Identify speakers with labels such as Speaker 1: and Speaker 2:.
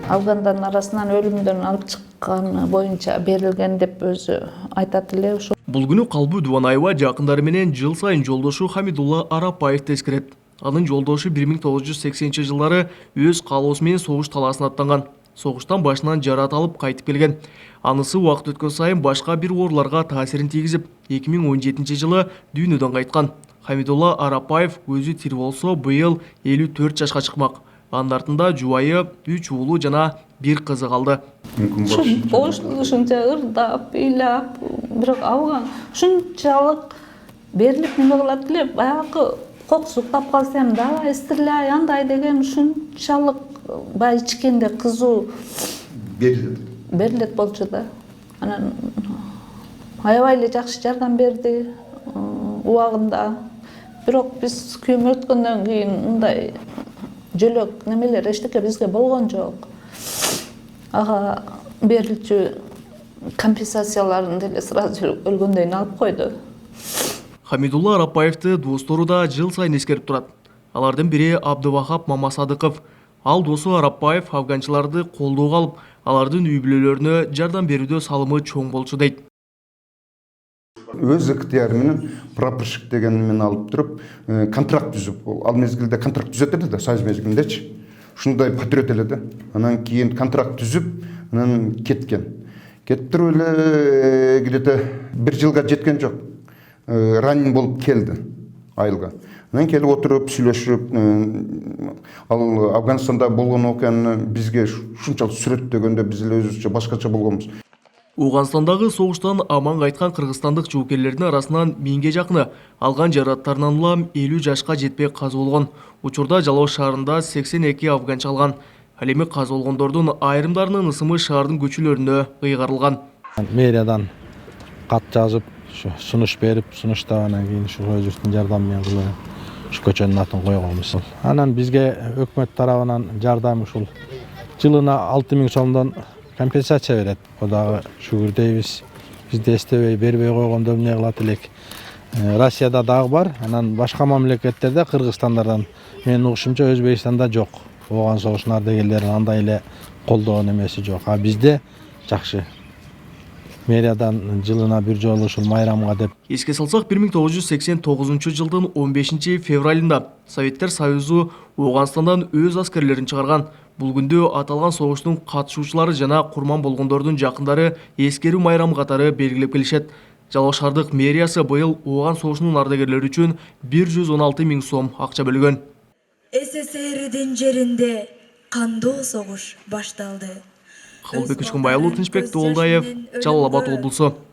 Speaker 1: Афгандан арасынан өлүмдөн алып чыкканы боюнча берилген деп өзү айтат эле. Ошо
Speaker 2: Бул күнү Калбы Дубанаева жакындары менен жыл сайын жолдошу Хамидулла Арапбаевди эскерет. Анын жолдошу 1980-жылдары өз каалоосу менен согуш талаасына аттанган. Согуштан башынан жарат алып кайтып келген. Анысы убакыт өткөн сайын башка бир ооруларга таасирин тийгизип, 2017-жылы дүйнөдөн кайткан. Хамидулла Арапбаев өзү тирүү болсо, быйыл 54 жашка чыкмак. Анын артында жубайы, 3 уулу жана 1 кызы калды.
Speaker 1: ушунча ырдап, ыйлап, бирок Афган ушунчалык берилип неме кылат эле, баягы кокусу уктап калса эми давай стреляй, андай деген ушунчалык баягы ичкенде кызуу берилет болчу да. Анан аябай эле жакшы жардам берди убагында. Бирок биз күйөөм өткөндөн кийин мындай жөлөк немелер эчтеке бизге болгон жок. Ага берилчү компенсацияларын деле сразу өлгөндөн алып койду.
Speaker 2: Хамидулла Арапбаевди достору да жыл сайын эскерип турат. Алардын бири Абдывахап Мамасадыков. Ал досу Арапбаев афганчыларды колдоого алып, алардын үй бүлөлөрүнө жардам берүүдө салымы чоң болчу дейт.
Speaker 3: Өз ыктыяры менен прапорщик дегенмен алып туруп, контракт түзүп, ал мезгилде контракт түзөт эле да, союз мезгилиндечи. Ушундай патриот эле да. Анан кийин контракт түзүп, анан кеткен. Кетип туруп эле где-то 1 жылга жеткен жок. Ранен болуп келди айылга. Анан келип отуруп, сүйлөшүп, ал Афганистанда болгон окуяны бизге ушунчалык сүрөттөгөндө биз эле өзүбүзчө башкача болгонбуз.
Speaker 2: Ауганстандагы согуштан аман кайткан кыргызстандык жоокерлердин арасынан 1000ге жакыны, алган жараттарынан улам 50 жашка жетпей каза болгон. Учурда Жалал шаарында 82 афганча калган. Ал эми каза болгондордун айрымдарынын ысымы шаардын көчөлөрүнө ыйгарылган.
Speaker 4: Мэриядан кат жазып, сунуш берип, сунуштагандан кийин ушу өзүбүздүн жардам менен кылып ушу көчөнүн атын койгонбуз. Анан бизге өкмөт тарабынан жардам ушул жылына 6000 сомдон компенсация берет. Кудайга шүгүр дейбиз. Бизди эстебей, бербей койгондо эмне кылат элек. Россияда дагы бар, анан башка мамлекеттерде Кыргызстандардан менин угушумча Өзбекстанда жок. Ооган согушунун ардагерлерин андай эле колдоо немеси жок. А бизде жакшы. Мэриядан жылына бир жолу ушул майрамга деп.
Speaker 2: Эске салсак, 1989-жылдын 15 февралында Советтер Союзу Ауганстандан өз аскерлерин чыгарган. Бул күндө аталган согуштун катышуучулары жана курман болгондордун жакындары эскерүү майрамы катары белгилеп келишет. Жалал шаардык мэриясы быйыл Ооган согушунун ардагерлери үчүн 116 000 сом акча бөлгөн.
Speaker 5: СССРдин жеринде кандуу согуш башталды.
Speaker 2: Калбек Күчкөнбай уулу, Тынчбек Тоолдаев, Жалал Абад облусу.